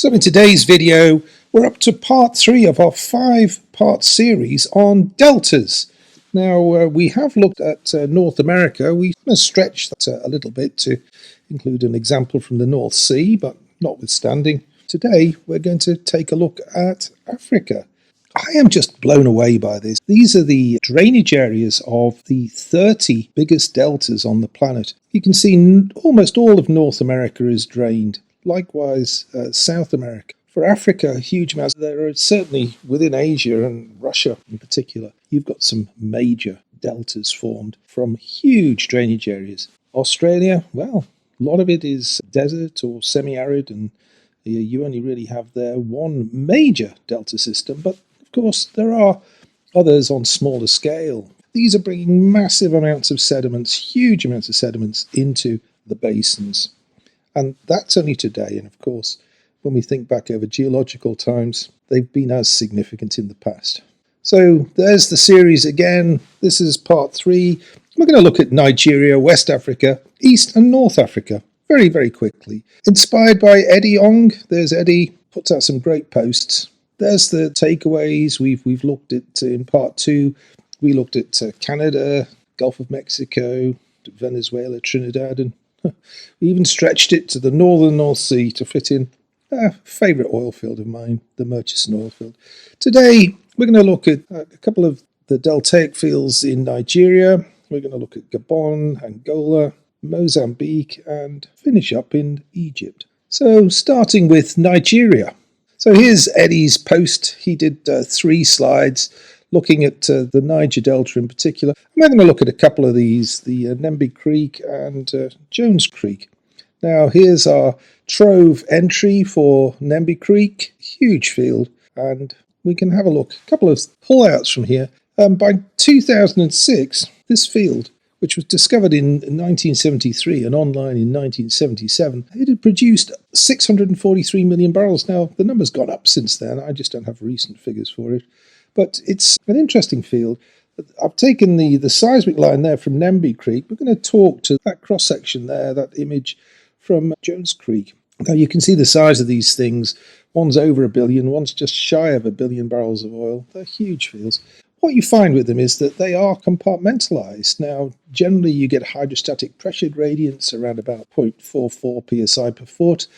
So in today's video, we're up to part 3 of our 5-part series on deltas. Now, we have looked at North America. We stretched that a little bit to include an example from the North Sea, but notwithstanding, today we're going to take a look at Africa. I am just blown away by this. These are the drainage areas of the 30 biggest deltas on the planet. You can see almost all of North America is drained. Likewise, South America. For Africa, huge amounts. There are certainly within Asia and Russia in particular, you've got some major deltas formed from huge drainage areas. Australia, well, a lot of it is desert or semi-arid, and you only really have there one major delta system, but of course there are others on smaller scale. These are bringing massive amounts of sediments, huge amounts of sediments into the basins. And that's only today, and of course, when we think back over geological times, they've been as significant in the past. So there's the series again. This is part 3. We're going to look at Nigeria, West Africa, East and North Africa very, very quickly. Inspired by Eddie Ong. There's Eddie, puts out some great posts. There's the takeaways. We've looked at in part 2. We looked at Canada, Gulf of Mexico, Venezuela, Trinidad, and we even stretched it to the northern North Sea to fit in a favourite oil field of mine, the Murchison oil field. Today, we're going to look at a couple of the deltaic fields in Nigeria. We're going to look at Gabon, Angola, Mozambique, and finish up in Egypt. So, starting with Nigeria. So here's Eddie's post. He did 3 slides looking at the Niger Delta in particular. I'm going to look at a couple of these, the Nembe Creek and Jones Creek. Now here's our TROVE entry for Nembe Creek, huge field, and we can have a look. A couple of pullouts from here. By 2006, this field, which was discovered in 1973 and online in 1977, it had produced 643 million barrels. Now, the number's gone up since then. I just don't have recent figures for it. But it's an interesting field. I've taken the seismic line there from Nembe Creek. We're going to talk to that cross-section there, that image from Jones Creek. Now you can see the size of these things. One's over 1 billion, one's just shy of 1 billion barrels of oil. They're huge fields. What you find with them is that they are compartmentalized. Now, generally you get hydrostatic pressure gradients around about 0.44 psi per foot.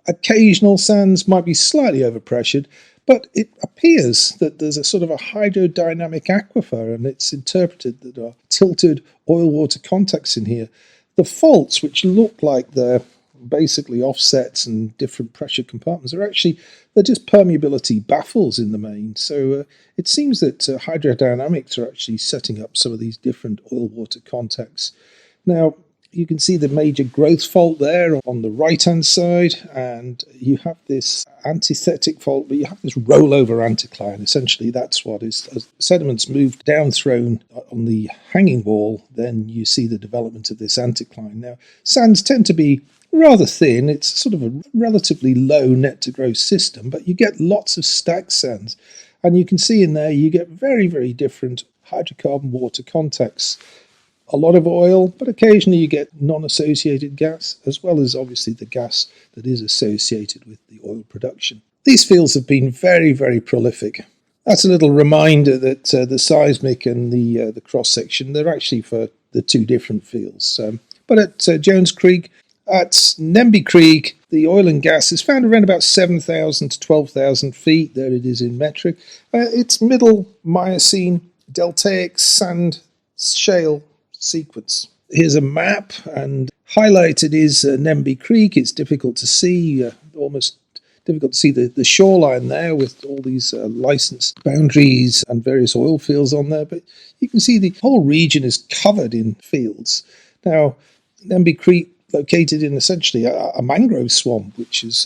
Occasional sands might be slightly overpressured, but it appears that there's a sort of a hydrodynamic aquifer, and it's interpreted that there are tilted oil-water contacts in here. The faults, which look like they're basically offsets and different pressure compartments, they're just permeability baffles in the main. So it seems that hydrodynamics are actually setting up some of these different oil-water contacts. Now, you can see the major growth fault there on the right-hand side, and you have this antithetic fault, but you have this rollover anticline. Essentially, that's what is, as sediments move down thrown on the hanging wall, then you see the development of this anticline. Now, sands tend to be rather thin. It's sort of a relatively low net to gross system, but you get lots of stacked sands. And you can see in there, you get very, very different hydrocarbon water contacts. A lot of oil, but occasionally you get non-associated gas, as well as obviously the gas that is associated with the oil production. These fields have been very, very prolific. That's a little reminder that the seismic and the cross-section, they're actually for the 2 different fields. But at Jones Creek, at Nembe Creek, the oil and gas is found around about 7,000 to 12,000 feet. There it is in metric. It's middle Miocene, deltaic sand shale sequence. Here's a map, and highlighted is Nembe Creek. It's difficult to see, almost difficult to see the shoreline there with all these licensed boundaries and various oil fields on there, but you can see the whole region is covered in fields. Now, Nembe Creek, located in essentially a mangrove swamp, which is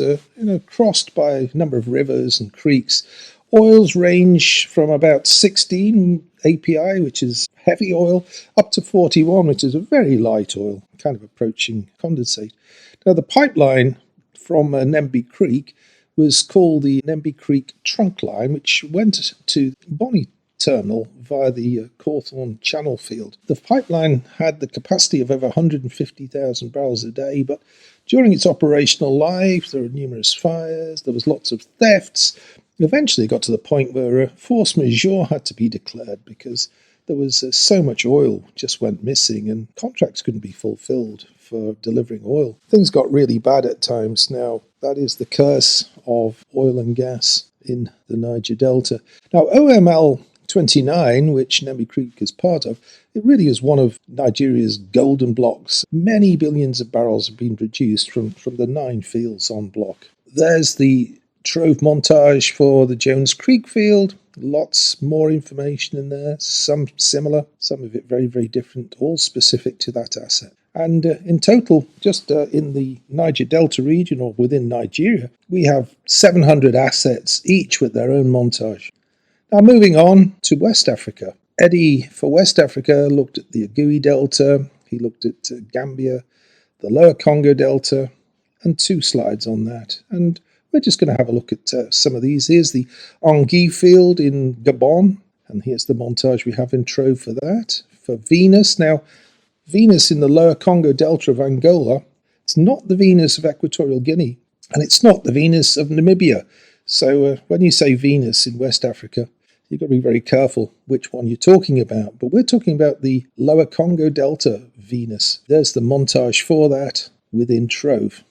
crossed by a number of rivers and creeks. Oils range from about 16 API, which is heavy oil, up to 41, which is a very light oil, kind of approaching condensate. Now, the pipeline from Nembe Creek was called the Nembe Creek Trunk Line, which went to Bonny terminal via the Cawthorne Channel field. The pipeline had the capacity of over 150,000 barrels a day, but during its operational life, there were numerous fires, there was lots of thefts. Eventually, it got to the point where force majeure had to be declared because there was so much oil just went missing and contracts couldn't be fulfilled for delivering oil. Things got really bad at times. Now, that is the curse of oil and gas in the Niger Delta. Now, OML 29, which Nembe Creek is part of, it really is one of Nigeria's golden blocks. Many billions of barrels have been produced from the 9 fields on block. There's the TROVE montage for the Jones Creek field. Lots more information in there, some similar, some of it very, very different, all specific to that asset. And in total, just in the Niger Delta region or within Nigeria, we have 700 assets, each with their own montage. Now moving on to West Africa. Eddie for West Africa looked at the Anguille Delta, he looked at Gambia, the Lower Congo Delta, and 2 slides on that. And we're just going to have a look at some of these. Here's the Anguille field in Gabon, and here's the montage we have in TROVE for that. For Venus, now Venus in the Lower Congo Delta of Angola, it's not the Venus of Equatorial Guinea, and it's not the Venus of Namibia. So when you say Venus in West Africa, you've got to be very careful which one you're talking about. But we're talking about the Lower Congo Delta Venus. There's the montage for that within TROVE.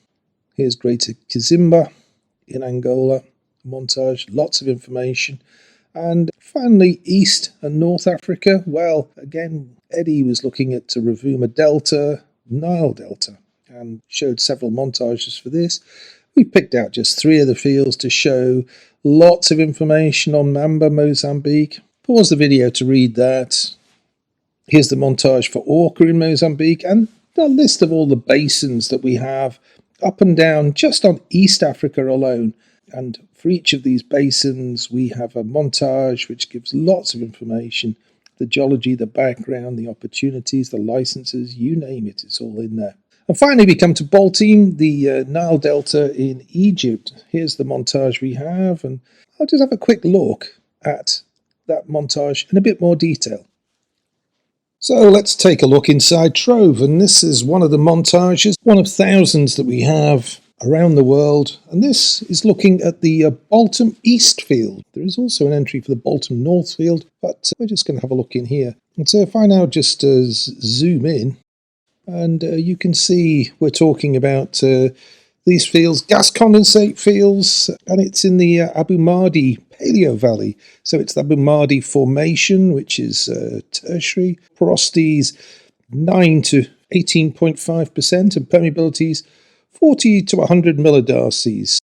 Here's Greater Kizomba in Angola, montage, lots of information. And finally, East and North Africa. Well, again, Eddie was looking at Rovuma Delta, Nile Delta, and showed several montages for this. We picked out just 3 of the fields to show lots of information on Mamba, Mozambique. Pause the video to read that. Here's the montage for Orca in Mozambique and a list of all the basins that we have up and down just on East Africa alone. And for each of these basins, we have a montage which gives lots of information. The geology, the background, the opportunities, the licenses, you name it, it's all in there. And finally, we come to Baltim, the Nile Delta in Egypt. Here's the montage we have, and I'll just have a quick look at that montage in a bit more detail. So let's take a look inside TROVE, and this is one of the montages, one of thousands that we have around the world, and this is looking at the Baltim East field. There is also an entry for the Baltim North field, but we're just going to have a look in here. And so if I now just zoom in, and you can see we're talking about these fields, gas condensate fields, and it's in the Abu Mahdi Paleo Valley. So it's the Abu Mahdi Formation, which is tertiary. Porosities 9 to 18.5% and permeabilities 40 to 100 millidarcies.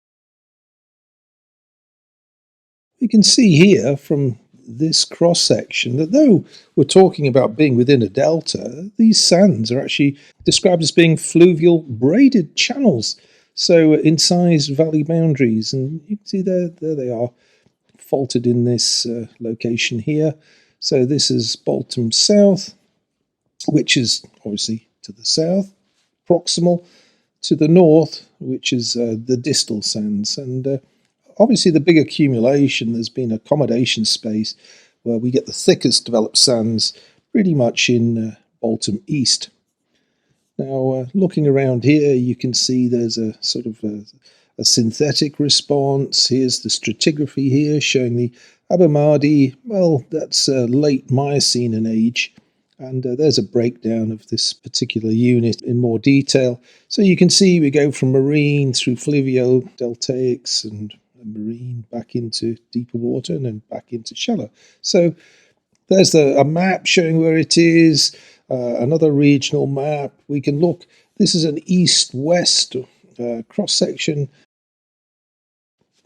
You can see here from this cross-section that though we're talking about being within a delta, these sands are actually described as being fluvial braided channels. So incised valley boundaries, and you can see there they are, faulted in this location here. So this is Baltim South, which is obviously to the south, proximal to the north, which is the distal sands. And obviously the big accumulation, there's been accommodation space where we get the thickest developed sands pretty much in Baltim East. Now, looking around here, you can see there's a sort of a synthetic response. Here's the stratigraphy here showing the Abu Mahdi. Well, that's late Miocene in age. And there's a breakdown of this particular unit in more detail. So you can see we go from marine through fluvio, deltaics, and marine back into deeper water and then back into shallow. So there's a map showing where it is. Another regional map. We can look. This is an east-west cross-section.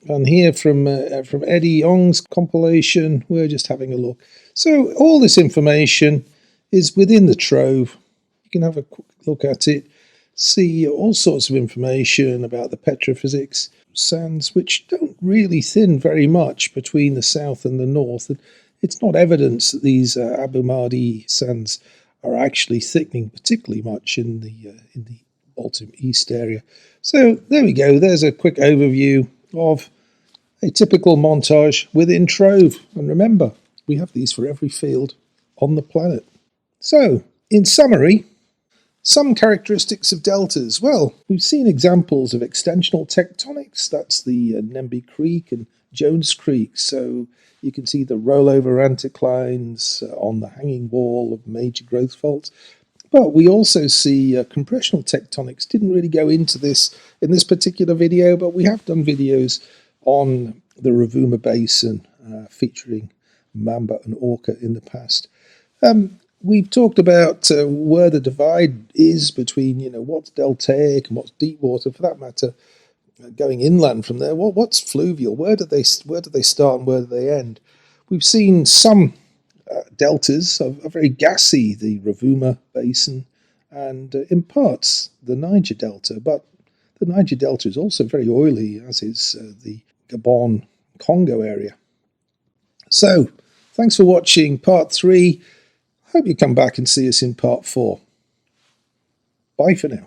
And here from Eddie Young's compilation, we're just having a look. So all this information is within the TROVE. You can have a quick look at it, see all sorts of information about the petrophysics, sands which don't really thin very much between the south and the north. And it's not evidence that these Abu Mahdi sands are actually thickening particularly much in the Baltim East area. So there we go. There's a quick overview of a typical montage within TROVE. And remember, We have these for every field on the planet. So, in summary, some characteristics of deltas. Well, we've seen examples of extensional tectonics. That's the Nembe Creek and Jones Creek. So you can see the rollover anticlines on the hanging wall of major growth faults. But we also see compressional tectonics. Didn't really go into this in this particular video, but we have done videos on the Rovuma Basin featuring Mamba and Orca in the past. We've talked about where the divide is between, what's deltaic and what's deep water, for that matter, going inland from there. What's fluvial? Where do they start and where do they end? We've seen some deltas are very gassy, the Rovuma Basin, and in parts the Niger Delta. But the Niger Delta is also very oily, as is the Gabon Congo area. So, thanks for watching part 3. Hope you come back and see us in part 4. Bye for now.